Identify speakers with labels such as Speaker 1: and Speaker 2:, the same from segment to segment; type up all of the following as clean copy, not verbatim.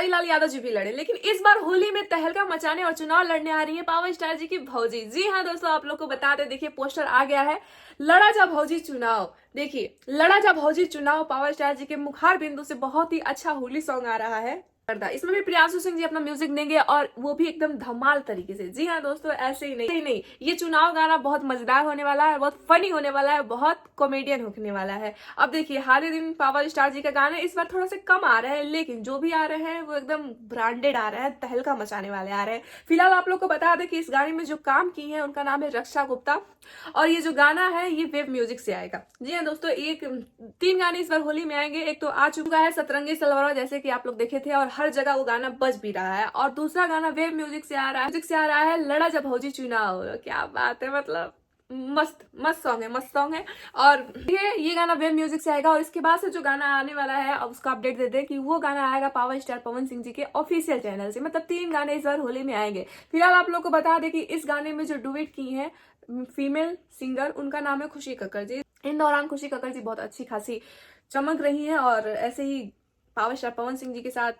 Speaker 1: खेसारी लाल यादव जी भी लड़े, लेकिन इस बार होली में तहलका मचाने और चुनाव लड़ने आ रही है पावर स्टार जी की भौजी। जी हाँ दोस्तों, आप लोग को बता दें, देखिए पोस्टर आ गया है, लड़ा जा भौजी चुनाव। देखिए लड़ा जा भौजी चुनाव पावर स्टार जी के मुखार बिंदु से बहुत ही अच्छा होली सॉन्ग आ रहा है। इसमें भी प्रियांशु सिंह जी अपना म्यूजिक देंगे और वो भी एकदम धमाल तरीके से। जी हाँ दोस्तों, ऐसे ही नहीं, ये चुनाव गाना बहुत मजेदार होने वाला है, बहुत फनी होने वाला है, बहुत कॉमेडियन होने वाला है। अब देखिए हाल ही दिन पावर स्टार जी का गाना इस बार थोड़ा सा कम आ रहा है, लेकिन जो भी आ रहे हैं वो एकदम ब्रांडेड आ रहा है, तहलका मचाने वाले आ रहे हैं। फिलहाल आप लोग को बता दें कि इस गाने में जो काम की है उनका नाम है रक्षा गुप्ता, और ये जो गाना है ये वेब म्यूजिक से आएगा। जी हाँ दोस्तों, 3 गाने इस बार होली में आएंगे। एक तो आ चुका है सतरंगी सलवार, जैसे कि आप लोग देखे थे, और हर जगह वो गाना बज भी रहा है। और दूसरा गाना वेब म्यूजिक से आ रहा है लड़ा जा भौजी चुनाव। क्या बात है, मतलब मस्त सॉन्ग है। और ये गाना वेब म्यूजिक से आएगा। और इसके बाद से जो गाना आने वाला है, अब उसका अपडेट दे दे कि वो गाना आएगा पावर स्टार पवन सिंह जी के ऑफिशियल चैनल से। मतलब 3 गाने इस बार होली में आएंगे। फिलहाल आप लोग को बता दें कि इस गाने में जो डुएट की है फीमेल सिंगर, उनका नाम है खुशी कक्कड़ जी। इन दौरान खुशी कक्कड़ जी बहुत अच्छी खासी चमक रही है, और ऐसे ही पावर स्टार पवन सिंह जी के साथ,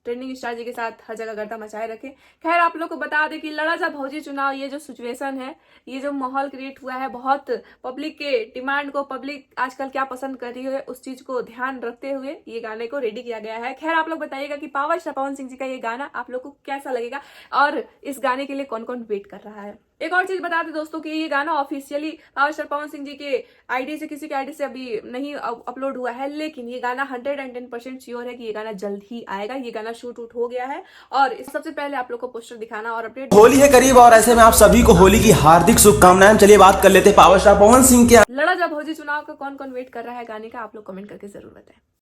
Speaker 1: ट्रेंडिंग स्टार जी के साथ हर जगह गर्दा मचाए रखे। खैर आप लोग को बता दें कि लड़ा जा भौजी चुनाव, ये जो सिचुएशन है, ये जो माहौल क्रिएट हुआ है, बहुत पब्लिक के डिमांड को, पब्लिक आजकल क्या पसंद कर रही है उस चीज को ध्यान रखते हुए ये गाने को रेडी किया गया है। खैर आप लोग बताइएगा कि पावर स्टार पवन सिंह जी का ये गाना आप लोग को कैसा लगेगा, और इस गाने के लिए कौन कौन वेट कर रहा है। एक और चीज बता दें दोस्तों कि ये गाना officially power star Pawan Singh ji के आईडी से, किसी के आईडी से अभी नहीं अपलोड हुआ है, लेकिन ये गाना 110% श्योर है कि ये गाना जल्द ही आएगा। ये गाना शूट आउट हो गया है, और सबसे पहले आप लोग को पोस्टर दिखाना और अपडेट।
Speaker 2: होली है करीब, और ऐसे में आप सभी को होली की हार्दिक शुभकामनाएं। चलिए बात कर लेते हैं पावर स्टार पवन सिंह के
Speaker 1: लड़ा जा भौजी चुनाव का कौन कौन वेट कर रहा है गाने का, आप लोग कमेंट करके जरूर बताएं।